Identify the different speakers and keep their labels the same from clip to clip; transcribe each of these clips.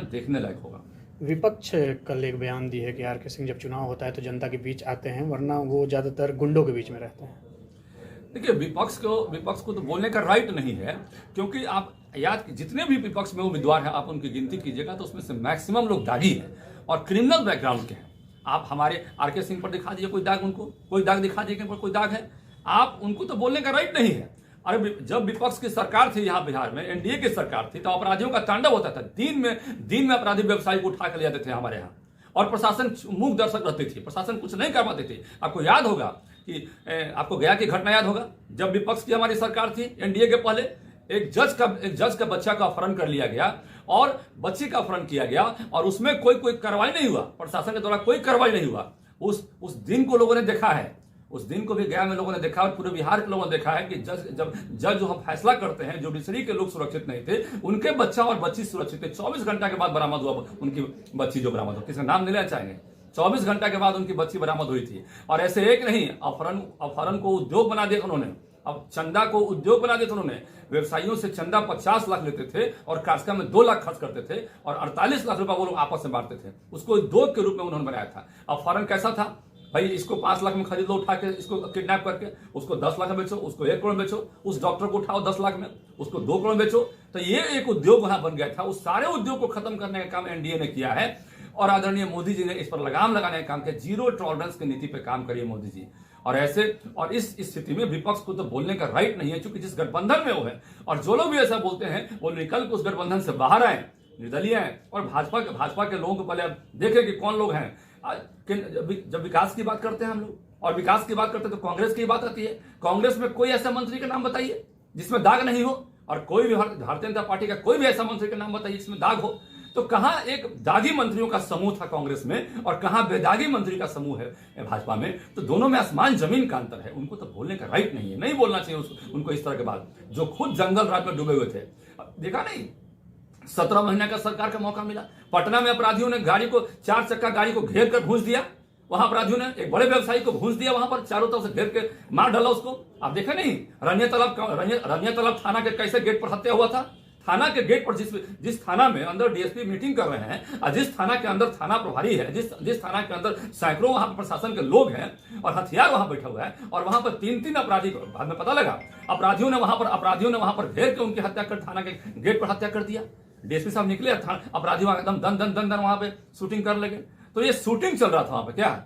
Speaker 1: देखने लायक होगा।
Speaker 2: विपक्ष कल एक बयान दी है कि आर के सिंह जब चुनाव होता है तो जनता के बीच आते हैं, वरना वो ज़्यादातर गुंडों के बीच में रहते हैं।
Speaker 1: देखिए, विपक्ष को तो बोलने का राइट नहीं है, क्योंकि आप जितने भी विपक्ष में उम्मीदवार हैं आप उनकी गिनती कीजिएगा तो उसमें से मैक्सिमम लोग दागी हैं और क्रिमिनल बैकग्राउंड के हैं। आप हमारे आर के सिंह पर दिखा दीजिए कोई दाग, उनको कोई दाग दिखा दीजिए पर कोई दाग है, आप उनको तो बोलने का राइट नहीं है। अरे जब विपक्ष की सरकार थी यहाँ बिहार में, एनडीए की सरकार थी, तो अपराधियों का तांडव होता था। दिन में अपराधी व्यवसायी को उठा कर ले जाते थे हमारे यहाँ, और प्रशासन मूक दर्शक रहती थी, प्रशासन कुछ नहीं कर पाती थी। आपको याद होगा कि आपको गया की घटना याद होगा, जब विपक्ष की हमारी सरकार थी एनडीए के पहले, एक जज का बच्चा का अपहरण कर लिया गया और बच्ची का अपहरण किया गया और उसमें कोई कार्रवाई नहीं हुआ, प्रशासन के द्वारा कोई कार्रवाई नहीं हुआ। उस दिन को लोगों ने देखा है, उस दिन को भी गया में लोगों ने देखा और पूरे बिहार के लोगों ने देखा है कि जज जो हम फैसला करते हैं, जुडिशरी के लोग सुरक्षित नहीं थे, उनके बच्चा और बच्ची सुरक्षित थे। 24 घंटा के बाद बरामद हुआ उनकी बच्ची, जो बरामद हो, किसी नाम नहीं लेना चाहेंगे, 24 घंटा के बाद उनकी बच्ची बरामद हुई थी। और ऐसे एक नहीं, अपहरण को उद्योग बना दिया उन्होंने, अब चंदा को उद्योग बना दिया उन्होंने। व्यवसायियों से चंदा 50 लाख लेते थे और कार्यक्रम में 2 लाख खर्च करते थे और 48 लाख रुपया वो लोग आपस में बांटते थे। उसको उद्योग के रूप में उन्होंने बनाया था। अपहरण कैसा था भाई, इसको 5 लाख में खरीद लो उठा के, इसको किडनैप करके, उसको 10 लाख में बेचो, उसको 1 करोड़ में बेचो, उस डॉक्टर को उठाओ 10 लाख में, उसको 2 करोड़ में बेचो। तो ये एक उद्योग वहां बन गया था। उस सारे उद्योग को खत्म करने का काम एनडीए ने किया है और आदरणीय मोदी जी ने इस पर लगाम लगाने का काम किया। जीरो टॉलरेंस की नीति पर काम करिए मोदी जी। और इस स्थिति में विपक्ष को तो बोलने का राइट नहीं है, क्योंकि जिस गठबंधन में वो है, और जो लोग भी ऐसा बोलते हैं वो निकल के उस गठबंधन से बाहर आए, निर्दलीय हैं और भाजपा के लोगों को पहले आप देखें कि कौन लोग हैं। जब विकास की बात करते हैं हम लोग और विकास की बात करते हैं तो कांग्रेस की बात आती है। कांग्रेस में कोई ऐसा मंत्री का नाम बताइए जिसमें दाग नहीं हो, और कोई भी भारतीय जनता पार्टी का कोई भी ऐसा मंत्री का नाम बताइए जिसमें दाग हो। तो कहां एक दागी मंत्रियों का समूह था कांग्रेस में और कहां बेदागी मंत्री का समूह है भाजपा में। तो दोनों में आसमान जमीन का अंतर है। उनको तो बोलने का राइट नहीं है, नहीं बोलना चाहिए उनको इस तरह के बात, जो खुद जंगल राज में डूबे हुए थे। देखा नहीं, 17 महीने का सरकार का मौका मिला, पटना में अपराधियों ने 4 चक्का गाड़ी को घेर कर भूंस दिया। वहां अपराधियों ने एक बड़े व्यवसायी को भूंस दिया, वहां पर चारों तरफ से घेर के मार डाला उसको। आप देखा नहीं, रनिया तालाब थाना के कैसे गेट पर हत्या हुआ था। थाना के गेट पर जिस थाना में अंदर डीएसपी मीटिंग कर रहे हैं और जिस थाना के अंदर थाना प्रभारी है, जिस थाना के अंदर सैकड़ों वहां पर प्रशासन के लोग हैं और हथियार वहां बैठा हुआ है, और वहां पर 3 अपराधी, बाद में पता लगा अपराधियों ने वहां पर घेर के उनकी हत्या कर, थाना के गेट पर हत्या कर दिया। डीएसपी साहब निकले, अपराधी वहां एकदम दन वहां पे शूटिंग कर लगे। तो ये शूटिंग चल रहा था वहां पे। क्या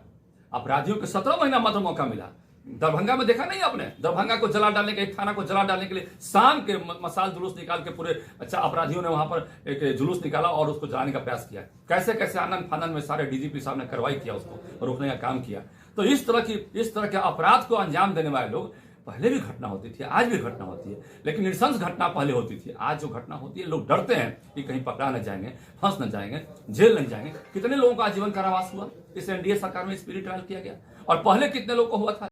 Speaker 1: अपराधियों को 17 महीना मात्र मौका मिला। दरभंगा में देखा नहीं आपने, दरभंगा को जला डालने के, एक थाना को जला डालने के लिए शाम के मसाल जुलूस निकाल के पूरे अपराधियों ने वहां पर एक जुलूस निकाला और उसको जलाने का प्रयास किया। कैसे आनंद फानंद में सारे डीजीपी साहब ने कार्रवाई किया, उसको रोकने का काम किया। तो इस तरह के अपराध को अंजाम देने वाले लोग, पहले भी घटना होती थी, आज भी घटना होती है, लेकिन नृशंस घटना पहले होती थी। आज जो घटना होती है, लोग डरते हैं कि कहीं पकड़ा न जाएंगे, फंस न जाएंगे, जेल नहीं जाएंगे। कितने लोगों का आजीवन कारावास हुआ इस एनडीए सरकार में, स्पिरिट ट्रायल किया गया, और पहले कितने लोगों को हुआ था।